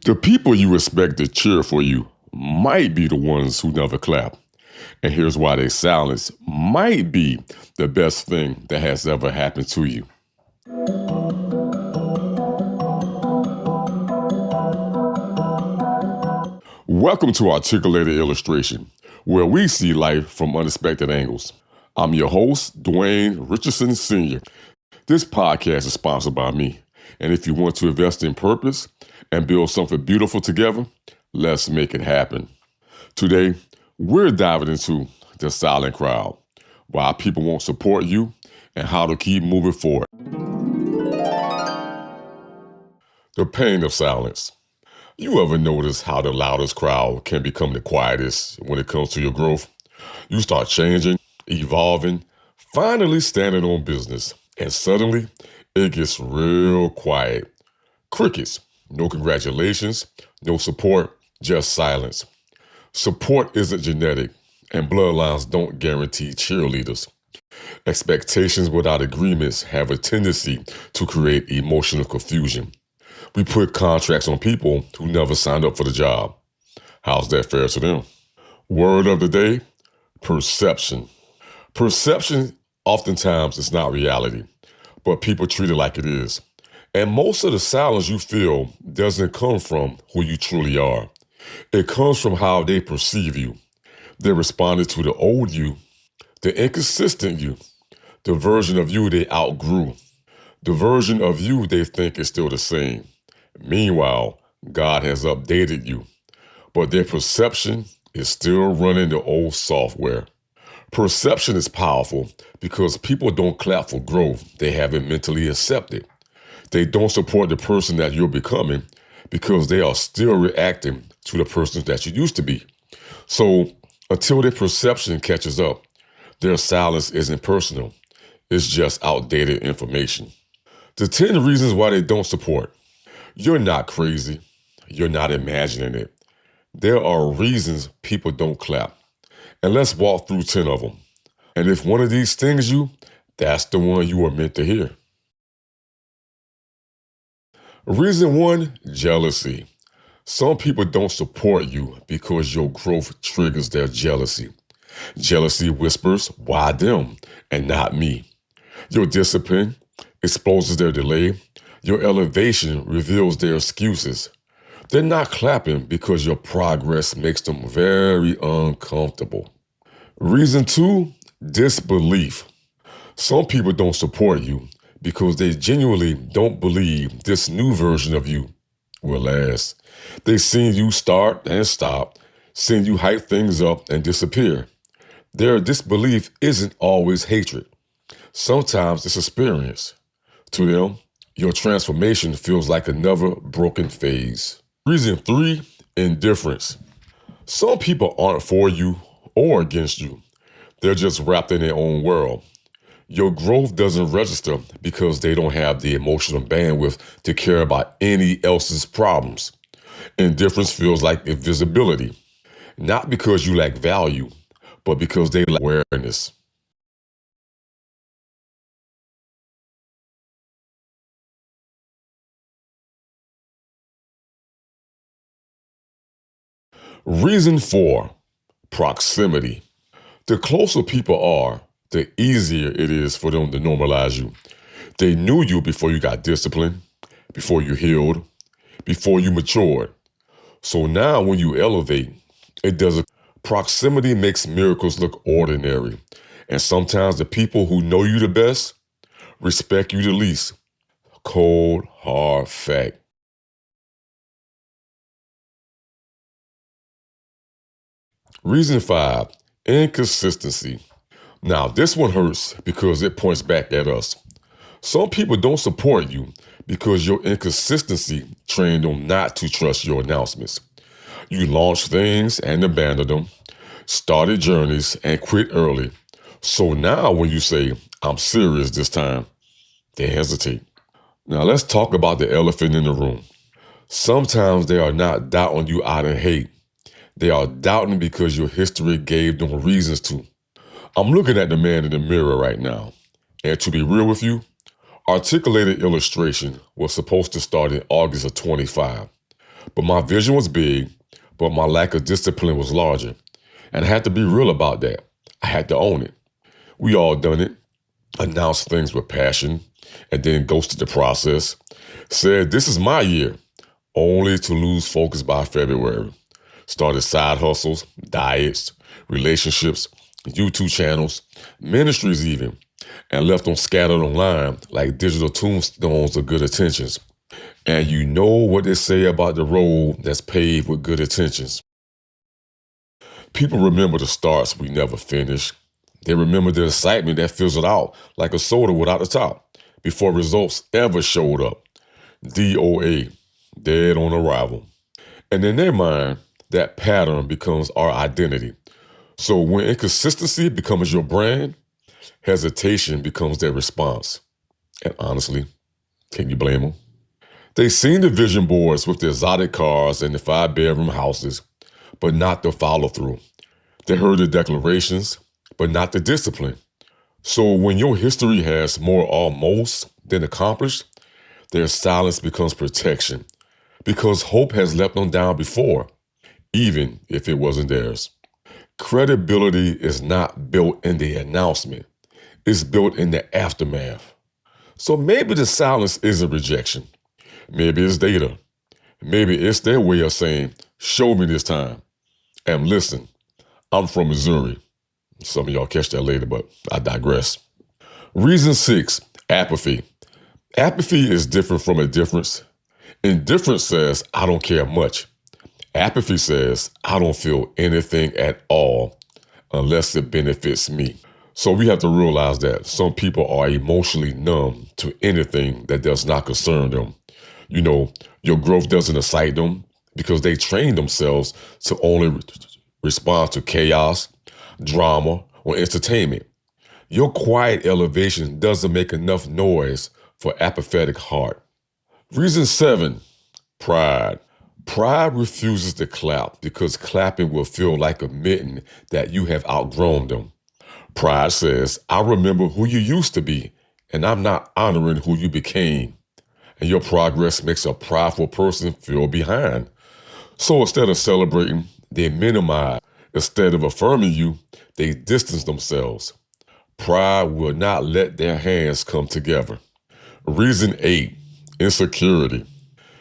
The people you expect to cheer for you might be the ones who never clap. And here's why their silence might be the best thing that has ever happened to you. Welcome to Articulated Illustration, where we see life from unexpected angles. I'm your host, Dwane Richardson Sr. This podcast is sponsored by me. And if you want to invest in purpose and build something beautiful together, let's make it happen. Today, we're diving into the silent crowd, why people won't support you, and how to keep moving forward. The pain of silence. You ever notice how the loudest crowd can become the quietest when it comes to your growth? You start changing, evolving, finally standing on business, and suddenly it gets real quiet. Crickets, no congratulations, no support, just silence. Support isn't genetic, and bloodlines don't guarantee cheerleaders. Expectations without agreements have a tendency to create emotional confusion. We put contracts on people who never signed up for the job. How's that fair to them? Word of the day, perception. Perception oftentimes is not reality, but people treat it like it is. And most of the silence you feel doesn't come from who you truly are. It comes from how they perceive you. They responded to the old you, the inconsistent you, the version of you they outgrew, the version of you they think is still the same. Meanwhile, God has updated you, but their perception is still running the old software. Perception is powerful because people don't clap for growth they haven't mentally accepted. They don't support the person that you're becoming because they are still reacting to the person that you used to be. So until their perception catches up, their silence isn't personal. It's just outdated information. The 10 reasons why they don't support. You're not crazy. You're not imagining it. There are reasons people don't clap. And let's walk through 10 of them. And if one of these stings you, that's the one you are meant to hear. Reason 1, jealousy. Some people don't support you because your growth triggers their jealousy. Jealousy whispers, why them and not me? Your discipline exposes their delay. Your elevation reveals their excuses. They're not clapping because your progress makes them very uncomfortable. Reason 2, disbelief. Some people don't support you because they genuinely don't believe this new version of you will last. They've seen you start and stop, seen you hype things up and disappear. Their disbelief isn't always hatred. Sometimes it's experience. To them, your transformation feels like another broken phase. Reason 3, indifference. Some people aren't for you or against you. They're just wrapped in their own world. Your growth doesn't register because they don't have the emotional bandwidth to care about any else's problems. Indifference feels like invisibility, not because you lack value, but because they lack awareness. Reason 4, proximity. The closer people are, the easier it is for them to normalize you. They knew you before you got disciplined, before you healed, before you matured. So now when you elevate, it doesn't. Proximity makes miracles look ordinary. And sometimes the people who know you the best respect you the least. Cold, hard fact. Reason 5, inconsistency. Now, this one hurts because it points back at us. Some people don't support you because your inconsistency trained them not to trust your announcements. You launched things and abandoned them, started journeys and quit early. So now when you say, I'm serious this time, they hesitate. Now let's talk about the elephant in the room. Sometimes they are not doubting you out of hate. They are doubting because your history gave them reasons to. I'm looking at the man in the mirror right now. And to be real with you, Articulated Illustration was supposed to start in August of 25. But my vision was big, but my lack of discipline was larger. And I had to be real about that. I had to own it. We all done it. Announced things with passion and then ghosted the process. Said, this is my year, only to lose focus by February. Started side hustles, diets, relationships, YouTube channels, ministries even, and left them scattered online like digital tombstones of good intentions. And you know what they say about the road that's paved with good intentions. People remember the starts we never finished. They remember the excitement that fizzled out like a soda without the top before results ever showed up. DOA, dead on arrival. And in their mind, that pattern becomes our identity. So when inconsistency becomes your brand, hesitation becomes their response. And honestly, can you blame them? They seen the vision boards with the exotic cars and the 5-bedroom houses, but not the follow through. They heard the declarations, but not the discipline. So when your history has more almost than accomplished, their silence becomes protection because hope has let them down before, even if it wasn't theirs. Credibility is not built in the announcement, it's built in the aftermath. So maybe the silence isn't rejection. Maybe it's data. Maybe it's their way of saying, show me this time. And listen, I'm from Missouri. Some of y'all catch that later, but I digress. Reason 6, apathy. Apathy is different from indifference. Indifference says, I don't care much. Apathy says, I don't feel anything at all unless it benefits me. So we have to realize that some people are emotionally numb to anything that does not concern them. You know, your growth doesn't excite them because they train themselves to only respond to chaos, drama, or entertainment. Your quiet elevation doesn't make enough noise for apathetic heart. Reason 7, pride. Pride refuses to clap because clapping will feel like admitting that you have outgrown them. Pride says, I remember who you used to be, and I'm not honoring who you became. And your progress makes a prideful person feel behind. So instead of celebrating, they minimize. Instead of affirming you, they distance themselves. Pride will not let their hands come together. Reason 8, insecurity.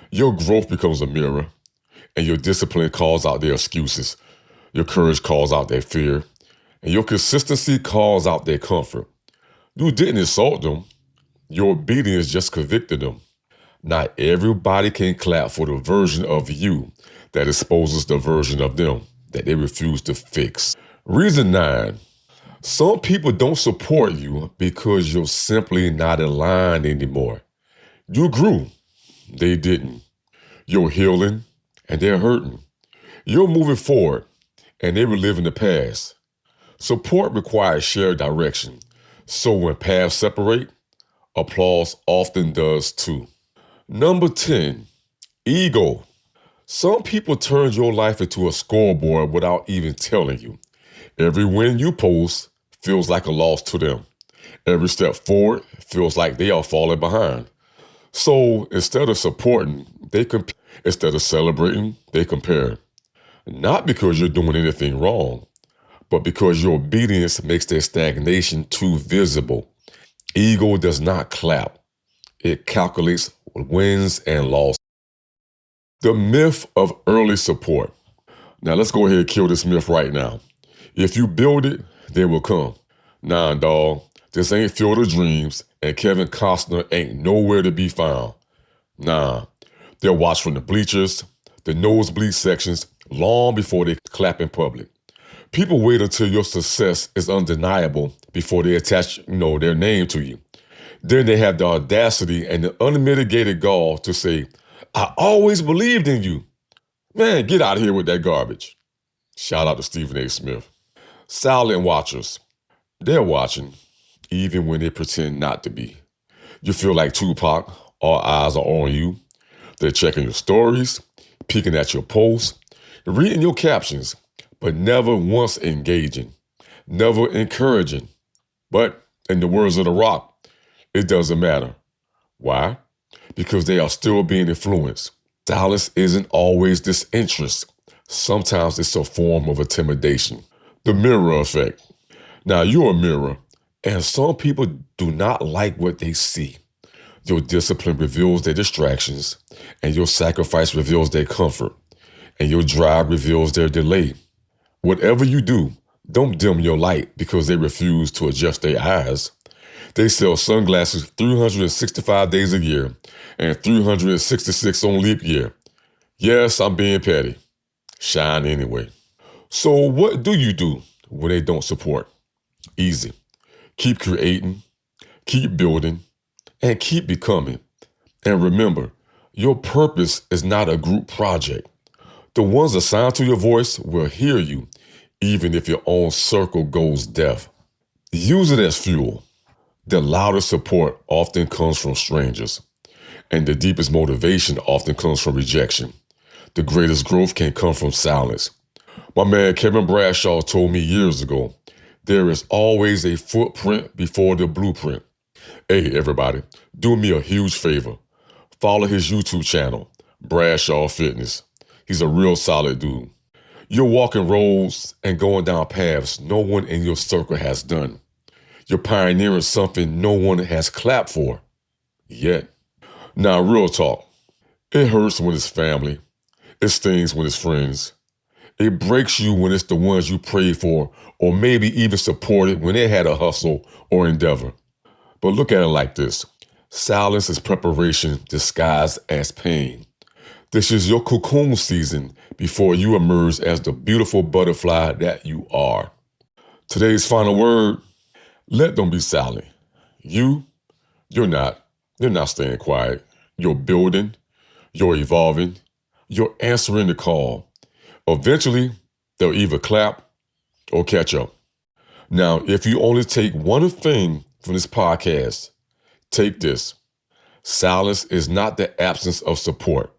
Your growth becomes a mirror, and your discipline calls out their excuses. Your courage calls out their fear, and your consistency calls out their comfort. You didn't insult them. Your obedience just convicted them. Not everybody can clap for the version of you that exposes the version of them that they refuse to fix. Reason 9, some people don't support you because you're simply not aligned anymore. You grew, they didn't. You're healing, and they're hurting. You're moving forward, and they relive in the past. Support requires shared direction. So when paths separate, applause often does too. Number 10, ego. Some people turn your life into a scoreboard without even telling you. Every win you post feels like a loss to them. Every step forward feels like they are falling behind. So instead of supporting, they compare. Instead of celebrating, they compare. Not because you're doing anything wrong, but because your obedience makes their stagnation too visible. Ego does not clap. It calculates wins and losses. The myth of early support. Now let's go ahead and kill this myth right now. If you build it, they will come. Nah, dawg, this ain't Field of Dreams, and Kevin Costner ain't nowhere to be found. Nah, they'll watch from the bleachers, the nosebleed sections, long before they clap in public. People wait until your success is undeniable before they attach, their name to you. Then they have the audacity and the unmitigated gall to say, I always believed in you. Man, get out of here with that garbage. Shout out to Stephen A. Smith. Silent watchers. They're watching, even when they pretend not to be. You feel like Tupac, all eyes are on you. They're checking your stories, peeking at your posts, reading your captions, but never once engaging, never encouraging. But in the words of The Rock, it doesn't matter. Why? Because they are still being influenced. Silence isn't always disinterest. Sometimes it's a form of intimidation. The mirror effect. Now, you're a mirror, and some people do not like what they see. Your discipline reveals their distractions, and your sacrifice reveals their comfort, and your drive reveals their delay. Whatever you do, don't dim your light because they refuse to adjust their eyes. They sell sunglasses 365 days a year and 366 on leap year. Yes, I'm being petty. Shine anyway. So, what do you do when they don't support? Easy. Keep creating, keep building, and keep becoming. And remember, your purpose is not a group project. The ones assigned to your voice will hear you, even if your own circle goes deaf. Use it as fuel. The loudest support often comes from strangers, and the deepest motivation often comes from rejection. The greatest growth can come from silence. My man Kevin Bradshaw told me years ago, there is always a footprint before the blueprint. Hey, everybody, do me a huge favor. Follow his YouTube channel, Bradshaw Fitness. He's a real solid dude. You're walking roads and going down paths no one in your circle has done. You're pioneering something no one has clapped for yet. Now, real talk. It hurts when it's family. It stings when it's friends. It breaks you when it's the ones you prayed for or maybe even supported when they had a hustle or endeavor. But look at it like this. Silence is preparation disguised as pain. This is your cocoon season before you emerge as the beautiful butterfly that you are. Today's final word, let them be silent. You, you're not. You're not staying quiet. You're building, you're evolving, you're answering the call. Eventually, they'll either clap or catch up. Now, if you only take one thing from this podcast, take this. Silence is not the absence of support.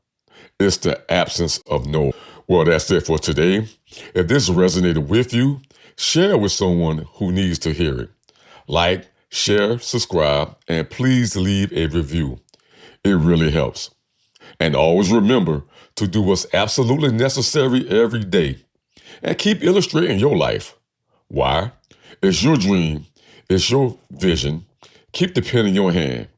It's the absence of no. Well, that's it for today. If this resonated with you, share it with someone who needs to hear it. Like, share, subscribe, and please leave a review. It really helps. And always remember to do what's absolutely necessary every day and keep illustrating your life. Why? It's your dream. It's your vision. Keep the pen in your hand.